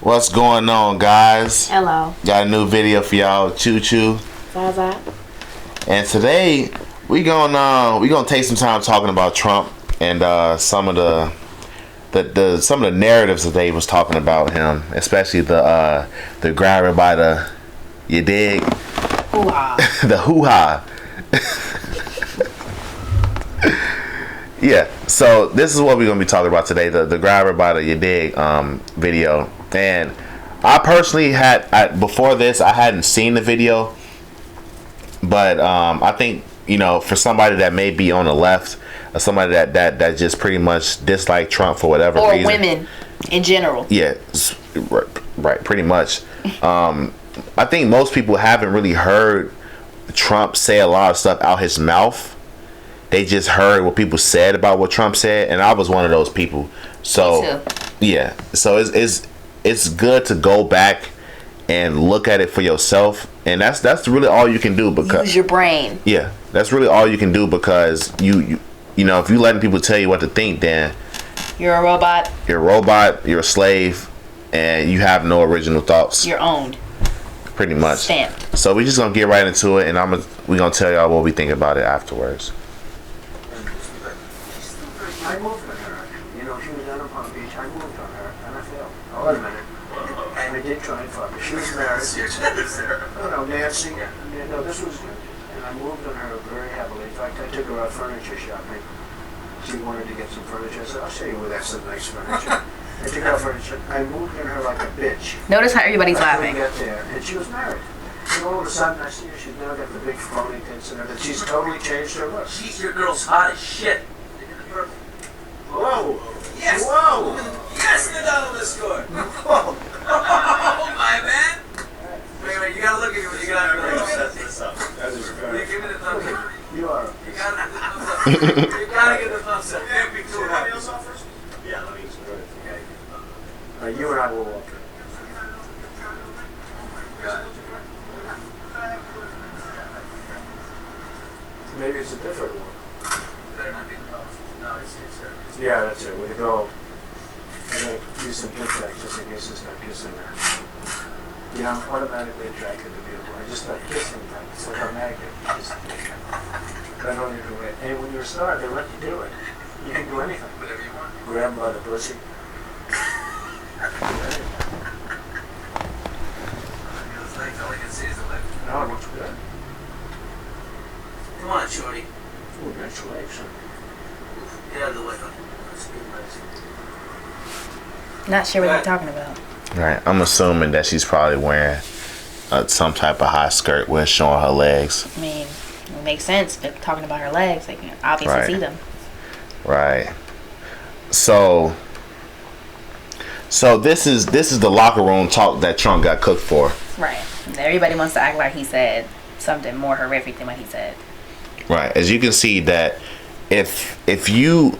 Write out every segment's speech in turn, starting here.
What's going on, guys? Hello. Got a new video for y'all. Choo choo. Zaza. And today we gonna take some time talking about Trump and some of the narratives that they was talking about him, especially the grabber by the, you dig? Hoo-ha. The hoo-ha. Yeah, so this is what we're gonna be talking about today, the grabber by the, you dig, video. And I personally before this I hadn't seen the video, but I think, for somebody that may be on the left, or somebody that just pretty much dislike Trump for whatever or reason, or women in general. Yeah, right, pretty much. I think most people haven't really heard Trump say a lot of stuff out his mouth. They just heard what people said about what Trump said, and I was one of those people. So Me too. yeah, so it's good to go back and look at it for yourself, and that's really all you can do, because Use your brain. yeah, that's really all you can do, because you if you letting people tell you what to think, then You're a robot. you're a robot, you're a slave, and you have no original thoughts. You're owned. Pretty much. Stamped. So we just gonna get right into it, and we gonna tell y'all what we think about it afterwards. I moved on her. She was down in Palm Beach. I moved on her, and I failed. Oh, wait a minute. And I did try and fuck her. She was married. No, Nancy. No, this was good. And I moved on her very heavily. In fact, I took her out furniture shopping. She wanted to get some furniture. I said, I'll show you where that's some nice furniture. I took her out furniture. I moved on her like a bitch. Notice how everybody's laughing. I couldn't get there. And she was married. And all of a sudden, I see her. She's now got the big phony tits and everything. She's totally changed her look. Your girl's hot as shit. Whoa! Yes! Whoa! Yes, the dollar the score! Whoa! Oh, my man! Wait, you gotta look at me when you got this up. You give me the thumbs up. You are. You gotta get the thumbs up. You gotta get the thumbs up. Can't be too hot. Yeah, let me use it. You and I will walk. Maybe it's a different one. Better not be close. No, it's Yeah, that's it. With the gold. I'm going to use some Tic Tac just in case it's not kissing her. I'm automatically attracted to beautiful. I just start kissing them. It's like a magnet. I don't even do it. And when you're a star, they let you do it. You can do anything. whatever you want. Grab them by the pussy. Those legs, all I can see is the leg. No, it looks good. Come on, shorty. Ooh, nice legs. Get out of the way. That's good legs. Not sure what you're talking about. Right, I'm assuming that she's probably wearing some type of high skirt with showing her legs. I mean, it makes sense. But talking about her legs, they can obviously Right. see them. Right. So this is the locker room talk that Trump got cooked for. Right. Everybody wants to act like he said something more horrific than what he said. Right. As you can see that if you,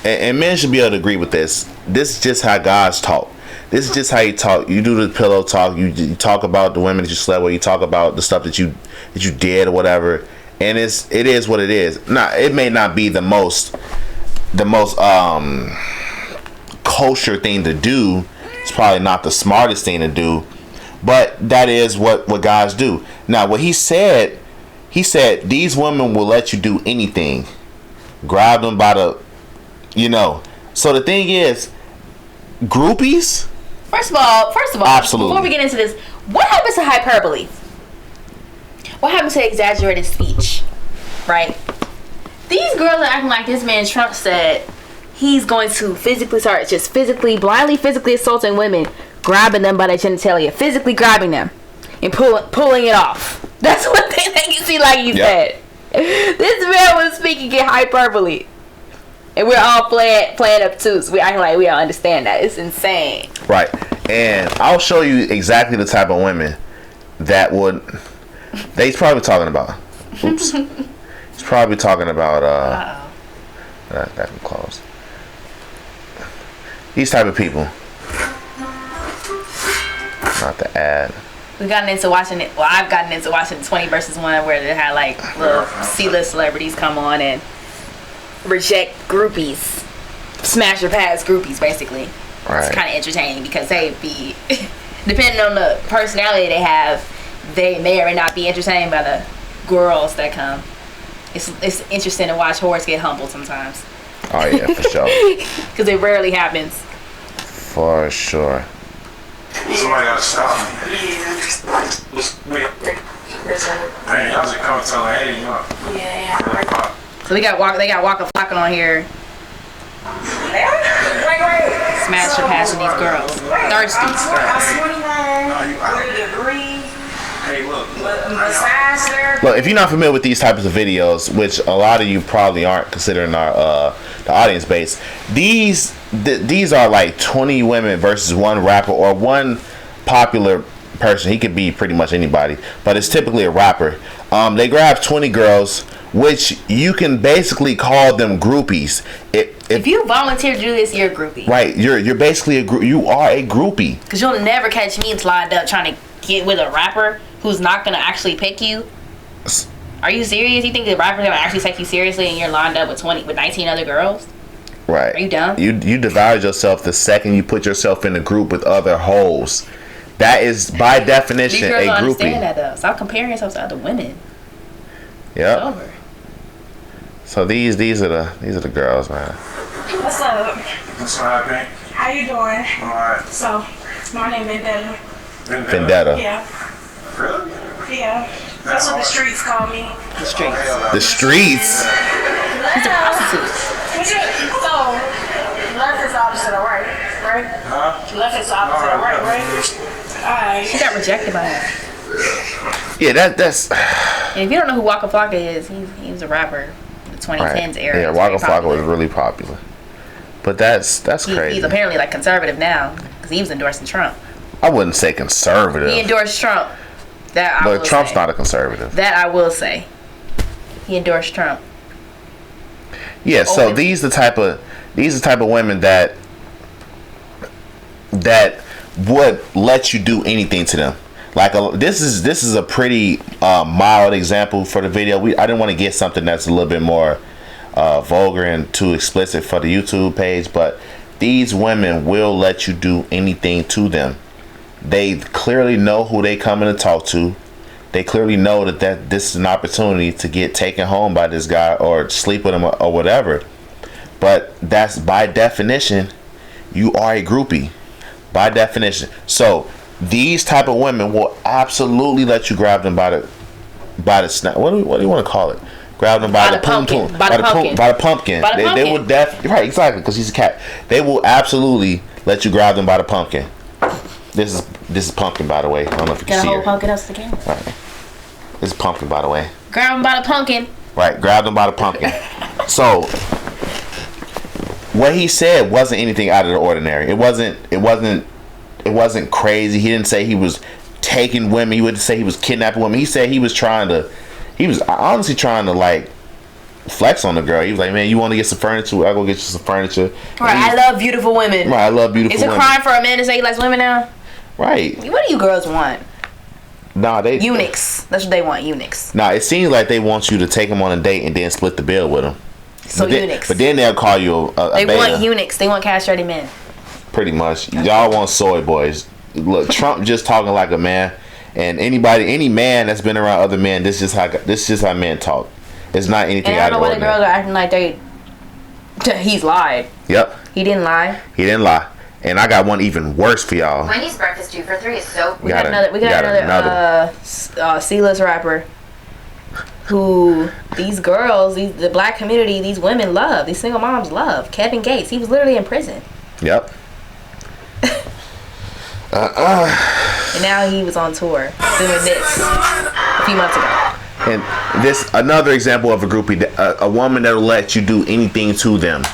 and men should be able to agree with this. This is just how guys talk. This is just how you talk. You do the pillow talk. You talk about the women that you slept with. You talk about the stuff that you did or whatever. And it is what it is. Now, it may not be the most kosher thing to do. It's probably not the smartest thing to do, but that is what guys do. Now, what he said these women will let you do anything. Grab them by the, So the thing is, groupies. First of all, Absolutely. before we get into this, what happens to hyperbole? What happens to exaggerated speech? Right? These girls are acting like this man Trump said he's going to blindly physically assaulting women, grabbing them by their genitalia, physically grabbing them, and pulling it off. That's what they make it seem like he said. This man was speaking in hyperbole. And we're all playing up too, so we acting like we don't understand that. It's insane. Right. And I'll show you exactly the type of women that he's probably talking about. Oops. He's probably talking about that can close. These type of people. Not the ad. We've gotten into watching it. Well, I've gotten into watching 20 versus 1 where they had like little C-list celebrities come on and reject groupies. Smash or pass groupies, basically. It's kind of entertaining because they be, depending on the personality they have, they may or may not be entertained by the girls that come. It's interesting to watch whores get humbled sometimes. Oh yeah, for sure. Because it rarely happens. For sure. Somebody gotta stop me. Wait. Man, y'all just come and tell her, hey, you know. Yeah. So they got Waka Flocka on here. Smash or passing these girls. Thirsty girls. Hey, look. Look, if you're not familiar with these types of videos, which a lot of you probably aren't, considering our the audience base, these are like 20 women versus one rapper or one popular person. He could be pretty much anybody, but it's typically a rapper. They grab 20 girls, which you can basically call them groupies. If you volunteer to do this, you're a groupie. Right, you're basically you are a groupie. Because you'll never catch me lined up trying to get with a rapper who's not gonna actually pick you. Are you serious? You think the rapper's gonna actually take you seriously and you're lined up with 19 other girls? Right. Are you dumb? You devalue yourself the second you put yourself in a group with other hoes. That is by definition These girls a don't groupie. Understand that though. Stop comparing yourself to other women. Yep. So these are the girls, man. What's up? What's happening? How you doing? Alright. So, my name is Vendetta. Vendetta. Yeah. Really? Yeah. That's what the streets call me. The streets. The streets. He's a prostitute. So, left is opposite of right, right? Huh? Left is opposite of right, right? Alright. She got rejected by him. Yeah, that's. And if you don't know who Waka Flocka is, he was a rapper in the 2010s era. Yeah, Waka Flocka was really popular. But that's crazy. He's apparently like conservative now because he was endorsing Trump. I wouldn't say conservative. He endorsed Trump. But Trump's not a conservative. That I will say. He endorsed Trump. Yeah, so these the type of women that would let you do anything to them. Like this is a pretty mild example for the video. I didn't want to get something that's a little bit more vulgar and too explicit for the YouTube page, but these women will let you do anything to them. They clearly know who they coming to talk to. They clearly know that this is an opportunity to get taken home by this guy or sleep with him or whatever. But that's by definition, you are a groupie. By definition. So these type of women will absolutely let you grab them by the snap. What do you want to call it? Grab them by the pumpkin. By the pumpkin. They will definitely, right, exactly, because he's a cat. They will absolutely let you grab them by the pumpkin. This is pumpkin, by the way. I don't know if you can see her. Pumpkin up to the camera. Right. This is pumpkin, by the way. Grab them by the pumpkin. Right, grab them by the pumpkin. So what he said wasn't anything out of the ordinary. It wasn't crazy. He didn't say he was taking women. He wouldn't say he was kidnapping women. He said he was honestly trying to like flex on the girl. He was like, man, you want to get some furniture? I'll go get you some furniture. Right, I love beautiful women. Right, I love beautiful women. It's a crime for a man to say he likes women now? Right. What do you girls want? Nah, eunuchs. That's what they want, eunuchs. Nah, it seems like they want you to take them on a date and then split the bill with them. So eunuchs. But then they'll call you a They beta. want eunuchs. They want castrated men. Pretty much. Y'all want soy boys. Look, Trump just talking like a man. And any man that's been around other men, this is just how men talk. It's not anything out of the ordinary. I don't know why the girls are acting like he's lied. Yep. He didn't lie. And I got one even worse for y'all. Wendy's breakfast 2 for $3 is so. We got another C-list rapper who these girls, the black community, these women love, these single moms love. Kevin Gates, he was literally in prison. Yep. And now he was on tour doing this a few months ago. And this another example of a groupie, a woman that'll let you do anything to them.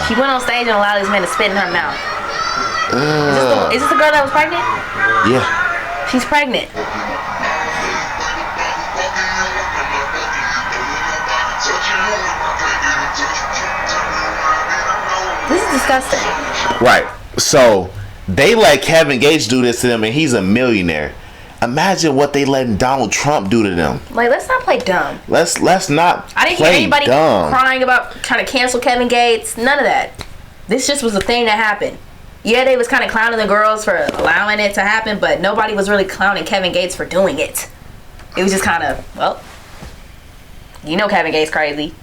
She went on stage and allowed these men to spit in her mouth. Is this the girl that was pregnant? Yeah. She's pregnant. This is disgusting. Right. So they let Kevin Gates do this to them, and he's a millionaire. Imagine what they letting Donald Trump do to them. Like, let's not play dumb. Let's not. I didn't hear anybody crying about trying to cancel Kevin Gates. None of that. This just was a thing that happened. Yeah, they was kind of clowning the girls for allowing it to happen, but nobody was really clowning Kevin Gates for doing it. It was just kind of, well, you know Kevin Gates crazy.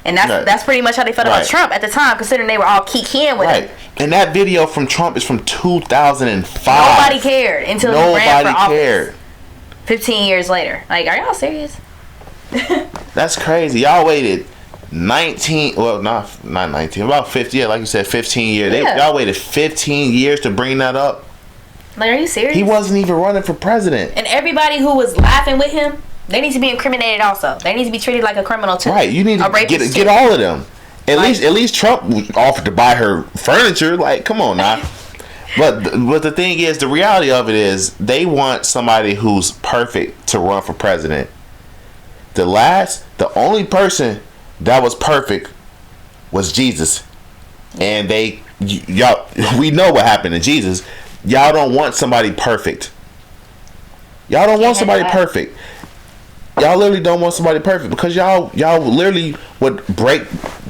And that's pretty much how they felt about Trump at the time, considering they were all kikiing with him. And that video from Trump is from 2005. Nobody cared until he ran for office. Cared. 15 years later. Like, are y'all serious? That's crazy. Y'all waited 19, well, not 19, about 50, yeah, like you said, 15 years. Y'all waited 15 years to bring that up. Like, are you serious? He wasn't even running for president. And everybody who was laughing with him, they need to be incriminated also. They need to be treated like a criminal too. Right, you need to get all of them. At least Trump offered to buy her furniture. Like, come on now. But the thing is, the reality of it is, they want somebody who's perfect to run for president. The only person that was perfect was Jesus, and y'all, we know what happened to Jesus. Y'all don't want somebody perfect. Y'all don't want somebody perfect. Y'all literally don't want somebody perfect, because y'all literally would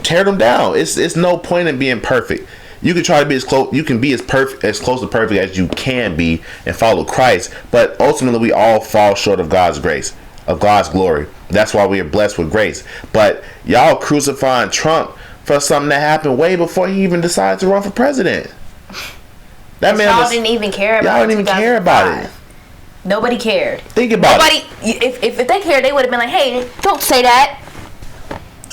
tear them down. It's no point in being perfect. You can try to be as close. You can be as close to perfect as you can be and follow Christ, but ultimately we all fall short of God's grace, of God's glory. That's why we are blessed with grace. But y'all crucifying Trump for something that happened way before he even decided to run for president. That man y'all didn't even care about it. Y'all didn't even care about it. Nobody cared. Think about it. If they cared, they would have been like, "Hey, don't say that."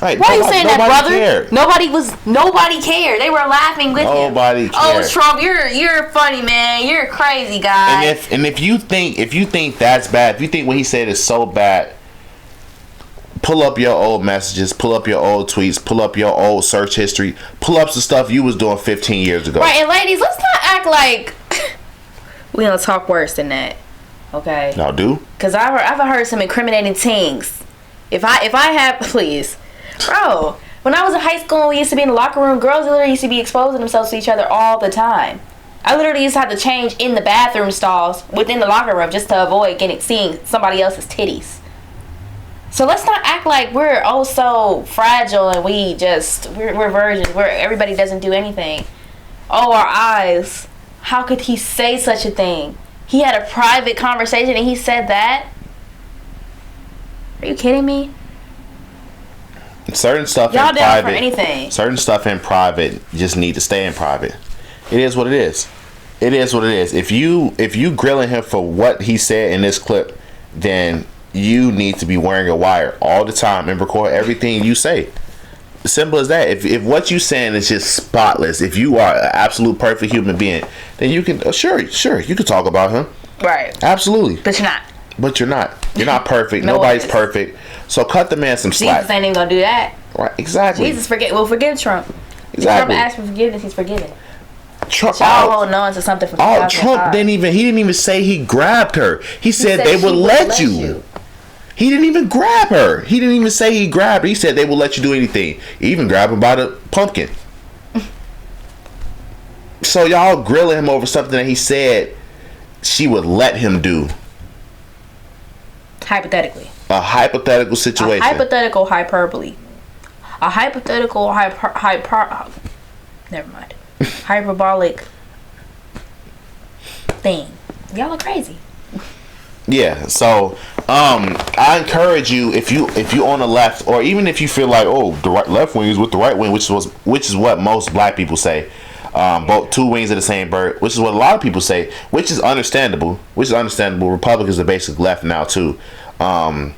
Right. Why are you saying that, brother? Cared. Nobody cared. They were laughing with him. Nobody cared. Oh, Trump, you're funny, man. You're a crazy guy. And if you think that's bad, if you think what he said is so bad, pull up your old messages, pull up your old tweets, pull up your old search history, pull up some stuff you was doing 15 years ago. Right, and ladies, let's not act like we don't talk worse than that. Okay. Y'all do? Because I've heard some incriminating things. If I have, please. Bro, when I was in high school, we used to be in the locker room. Girls literally used to be exposing themselves to each other all the time. I literally used to have to change in the bathroom stalls within the locker room just to avoid seeing somebody else's titties. So let's not act like we're so fragile and we're virgins. Everybody doesn't do anything. Oh, our eyes. How could he say such a thing? He had a private conversation and he said that? Are you kidding me? Certain stuff y'all in down private. For anything. Certain stuff in private just need to stay in private. It is what it is. It is what it is. If you grilling him for what he said in this clip, then you need to be wearing a wire all the time and record everything you say. Simple as that. If what you saying is just spotless, if you are an absolute perfect human being, then you can sure you can talk about him. Right. Absolutely. But you're not. But you're not. You're not perfect. No Nobody's perfect. So cut the man some slack. Jesus ain't even gonna do that. Right. Exactly. Jesus forgive Trump. Exactly. If Trump asked for forgiveness, he's forgiven. Trump y'all holding on to something from 2005. Trump didn't even say he grabbed her. He said they would let you. He didn't even grab her. He didn't even say he grabbed her. He said they will let you do anything. He even grabbed her by the pumpkin. So y'all grilling him over something that he said she would let him do. Hypothetically. A hypothetical situation. A hypothetical hyperbole. A hypothetical never mind. Hyperbolic thing. Y'all are crazy. Yeah, so I encourage you, if you on the left, or even if you feel like, oh, the left wing is with the right wing, which is what most black people say, both two wings of the same bird, which is what a lot of people say, which is understandable. Republicans are basically left now too. The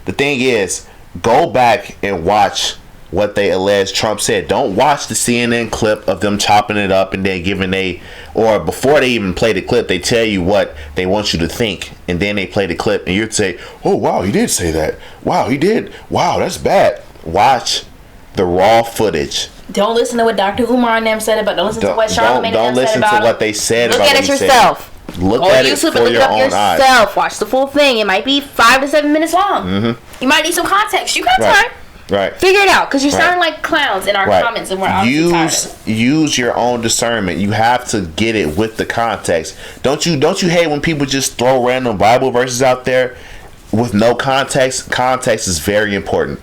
thing is, go back and watch what they allege Trump said. Don't watch the CNN clip of them chopping it up and then or before they even play the clip, they tell you what they want you to think, and then they play the clip and you'd say, oh wow, he did say that. Wow, he did. Wow, that's bad. Watch the raw footage. Don't listen to what Dr. Umar and them said about. Don't listen to what Charlamagne and them said about. Don't listen to what they said. Look at it yourself. Look at it for your own eyes. Watch the full thing. It might be 5 to 7 minutes long. You might need some context. You got time. Right. Figure it out, because you're Right. sounding like clowns in our Right. comments, and we're honestly tired of it. Use your own discernment. You have to get it with the context. Don't you hate when people just throw random Bible verses out there with no context? Context is very important.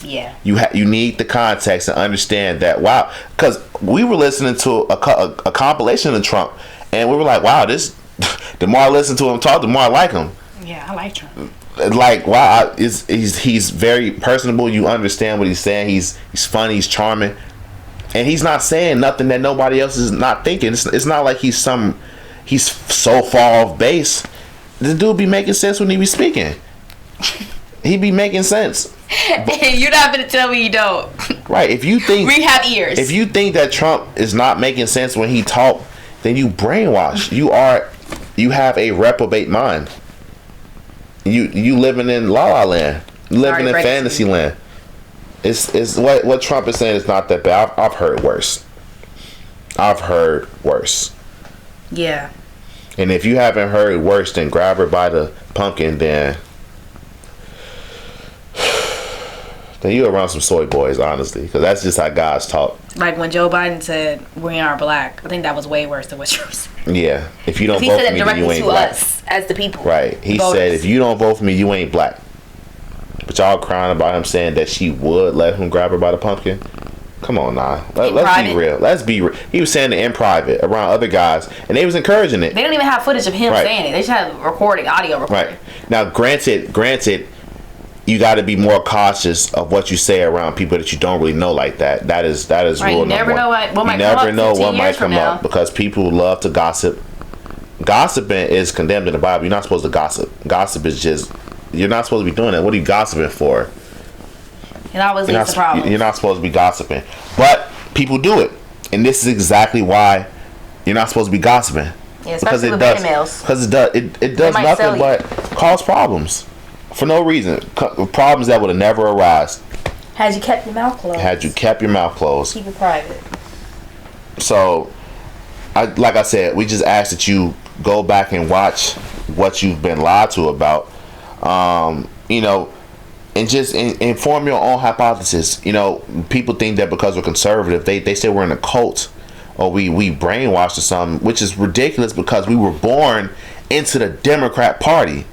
Yeah. You need the context and understand that. Wow, because we were listening to a compilation of Trump, and we were like, wow, this. The more I listen to him talk, the more I like him. Yeah, I like Trump. Like, wow, he's very personable. You understand what he's saying. He's funny. He's charming, and he's not saying nothing that nobody else is not thinking. It's not like he's so far off base. The dude be making sense when he be speaking. He be making sense. You're not gonna tell me you don't. Right? If you think we have ears. If you think that Trump is not making sense when he talk, then you brainwashed. You have a reprobate mind. You living in la la land, living in fantasy land. It's what Trump is saying is not that bad. I've heard worse. Yeah. And if you haven't heard worse, then grab her by the pumpkin. Then you around some soy boys, honestly, because that's just how God's talk. Like when Joe Biden said we are black, I think that was way worse than what Trump said. Yeah, if you don't he vote said for me, it then you directly ain't to black. us as the people. Right. He voters. said if you don't vote for me, you ain't black. But y'all crying about him saying that she would let him grab her by the pumpkin. Come on now. Let's be real. Let's be real. He was saying it in private around other guys, and they was encouraging it. They don't even have footage of him Right. saying it. They just have audio recording. Right. Now, granted, you got to be more cautious of what you say around people that you don't really know like that. That is Right, rule you never number one. know what might You come never up know 15 what might years from come now. up because people love to gossip. Gossiping is condemned in the Bible. You're not supposed to gossip. Gossip is just, you're not supposed to be doing that. What are you gossiping for? It always leads to problems. You're not supposed to be gossiping. But people do it. And this is exactly why you're not supposed to be gossiping. Yeah, especially with beta males. Because it does might nothing sell you. but cause problems. For no reason. Problems that would have never arise Had you kept your mouth closed. had you kept your mouth closed. Keep it private. So, like I said, we just ask that you go back and watch what you've been lied to about. And just inform your own hypothesis. People think that because we're conservative, they say we're in a cult or we brainwashed or something, which is ridiculous because we were born into the Democrat Party.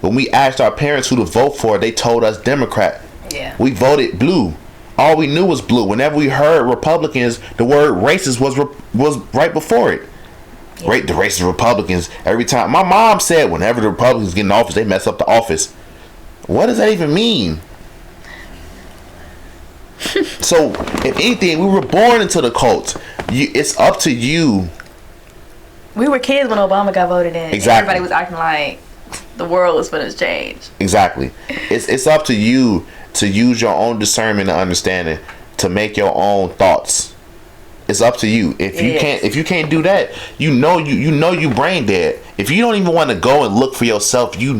When we asked our parents who to vote for, they told us Democrat. Yeah. We voted blue. All we knew was blue. Whenever we heard Republicans, the word racist was right before it. Yeah. Right, the racist Republicans. Every time my mom said, whenever the Republicans get in office, they mess up the office. What does that even mean? So, if anything, we were born into the cult. It's up to you. We were kids when Obama got voted in. Exactly. Everybody was acting like the world was going to change. Exactly. It's up to you to use your own discernment and understanding to make your own thoughts. It's up to you. If you can't do that, you brain dead. If you don't even want to go and look for yourself, you're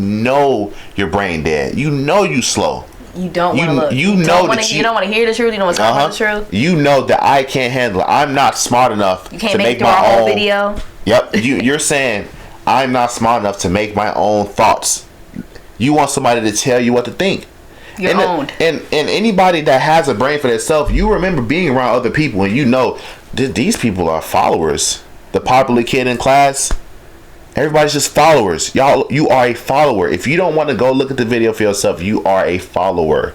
brain dead. You slow. You don't want to look. You don't want to hear the truth. You don't want to talk about the truth. You know that I can't handle it. I'm not smart enough to make my own video. Yep. You're saying I'm not smart enough to make my own thoughts. You want somebody to tell you what to think. You're owned. And anybody that has a brain for themselves, you remember being around other people and you know these people are followers. The popular kid in class, everybody's just followers. You are a follower. If you don't want to go look at the video for yourself, you are a follower.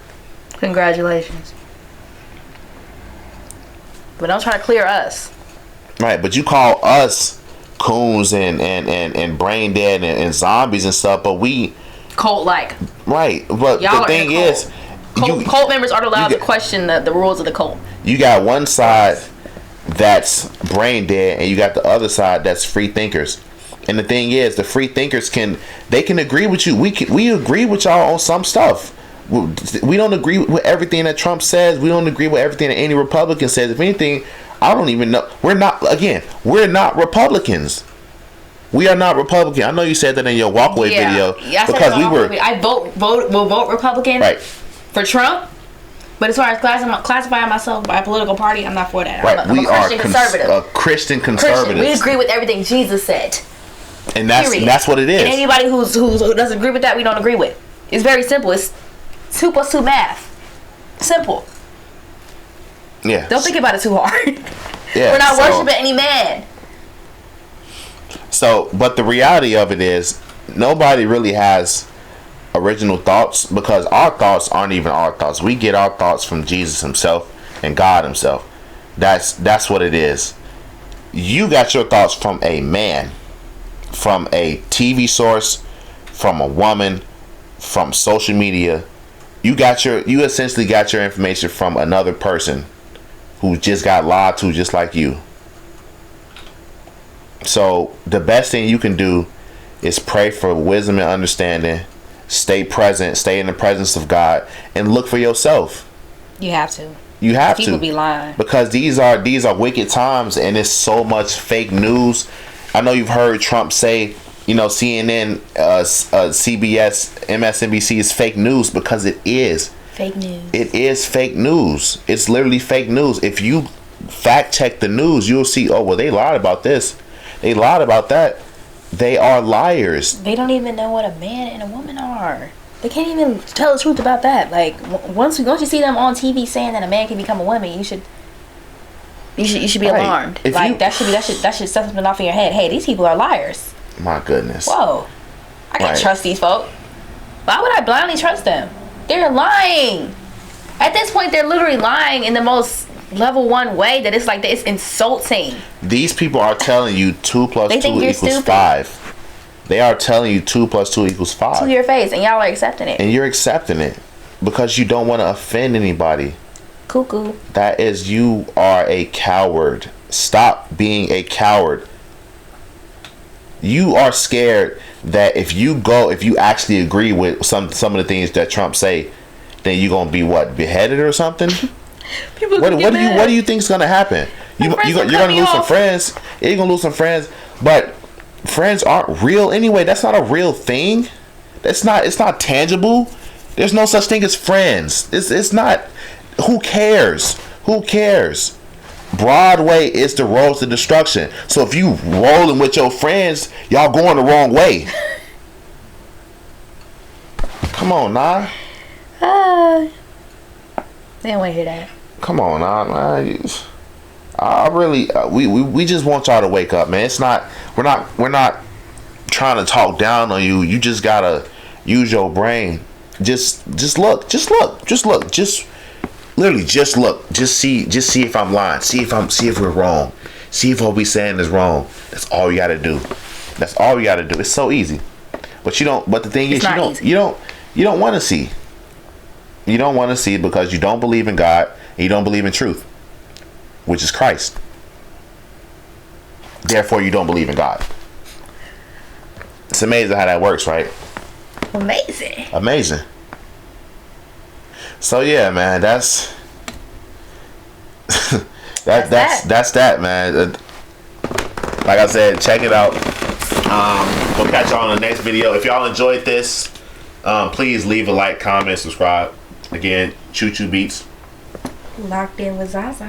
Congratulations. But don't try to clear us. Right, but you call us coons and brain dead and zombies and stuff, but we cult-like. Right, but Y'all the thing is, cult members aren't allowed to question the rules of the cult. You got one side that's brain dead, and you got the other side that's free thinkers. And the thing is, the free thinkers can agree with you. We agree with y'all on some stuff. We don't agree with everything that Trump says. We don't agree with everything that any Republican says. If anything, I don't even know. We're not Republicans. We are not Republican. I know you said that in your walkaway video. Yeah, because we were. I will vote Republican for Trump. But as far as classifying myself by a political party, I'm not for that. Right. I'm a Christian conservative. Christian conservative. We agree with everything Jesus said. And that's what it is. And anybody who doesn't agree with that, we don't agree with. It's very simple. It's 2 + 2 math. Simple. Yeah. Don't think about it too hard. Yeah, We're not worshiping any man. So, but the reality of it is, nobody really has original thoughts, because our thoughts aren't even our thoughts. We get our thoughts from Jesus himself and God himself. That's what it is. You got your thoughts from a man, from a TV source, from a woman, from social media. You essentially got your information from another person who just got lied to just like you. So the best thing you can do is pray for wisdom and understanding. Stay present, stay in the presence of God, and look for yourself. You have to. You have to. People be lying. Because these are wicked times, and it's so much fake news. I know you've heard Trump say, CNN, CBS, MSNBC is fake news, because it is. Fake news. It is fake news. It's literally fake news. If you fact check the news, you'll see, oh, well, they lied about this. They lied about that. They are liars. They don't even know what a man and a woman are. They can't even tell the truth about that. Like, once you see them on TV saying that a man can become a woman, you should be alarmed. That should set something off in your head. Hey, these people are liars. My goodness. Whoa. I can't trust these folk. Why would I blindly trust them? They're lying. At this point, they're literally lying in the most level 1 way that it's insulting. These people are telling you 2 plus 2 equals stupid. 5. They are telling you 2 plus 2 equals 5. To your face, and y'all are accepting it. And you're accepting it because you don't want to offend anybody. Cuckoo. That is, you are a coward. Stop being a coward. You are scared that if you actually agree with some of the things that Trump say, then you're gonna be beheaded or something. What do you think is gonna happen? You're gonna lose some friends. You're gonna lose some friends, but friends aren't real anyway. That's not a real thing. It's not tangible. There's no such thing as friends. It's not. Who cares? Who cares? Broadway is the road to destruction. So if you rolling with your friends, y'all going the wrong way. Come on, nah. They don't want to hear that. Come on, nah. I really, we just want y'all to wake up, man. It's not. We're not trying to talk down on you. You just gotta use your brain. Just look. Literally, just look. Just see if I'm lying. See if we're wrong. See if what we saying is wrong. That's all you gotta do. That's all you gotta do. It's so easy. But you don't. But the thing is, you don't want to see. You don't want to see because you don't believe in God and you don't believe in truth, which is Christ. Therefore, you don't believe in God. It's amazing how that works, right? Amazing. So yeah, man, that's that, man. Like I said, check it out. We'll catch y'all on the next video. If y'all enjoyed this, please leave a like, comment, subscribe. Again, Choo Choo Beats. Locked in with Zaza.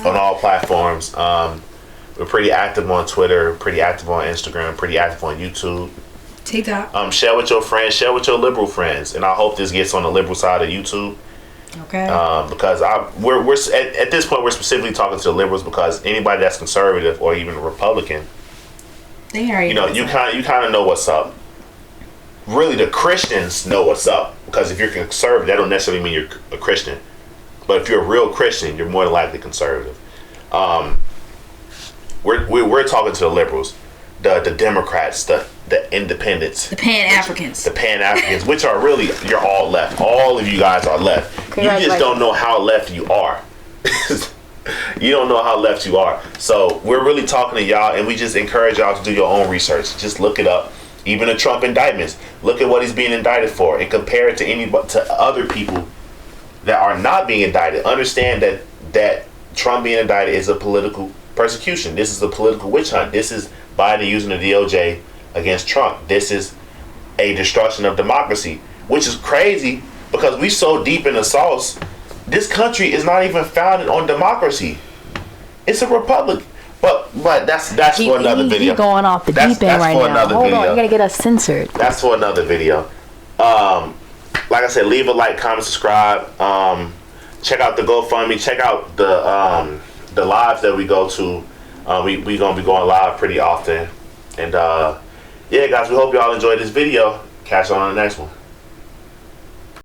On all platforms. We're pretty active on Twitter, pretty active on Instagram, pretty active on YouTube. TikTok. Share with your friends, share with your liberal friends, and I hope this gets on the liberal side of YouTube. Okay. Because we're at this point we're specifically talking to the liberals, because anybody that's conservative or even a Republican, they already you kind of know what's up. Really, the Christians know what's up, because if you're conservative, that don't necessarily mean you're a Christian. But if you're a real Christian, you're more than likely conservative. We're talking to the liberals, the Democrats, the independents, the Pan-Africans, which are really, you're all left. All of you guys are left. You just don't know how left you are. You don't know how left you are. So we're really talking to y'all, and we just encourage y'all to do your own research. Just look it up. Even the Trump indictments, look at what he's being indicted for, and compare it to other people that are not being indicted. Understand that Trump being indicted is a political persecution. This is a political witch hunt. This is Biden using the DOJ against Trump. This is a destruction of democracy, which is crazy because we so deep in the sauce. This country is not even founded on democracy. It's a republic. But that's for another video. He's going off the deep end right now. Hold on, you're gonna get us censored. That's for another video. Like I said, leave a like, comment, subscribe. check out the GoFundMe. Check out the lives that we go to. We gonna be going live pretty often. And yeah, guys, we hope y'all enjoyed this video. Catch you on the next one.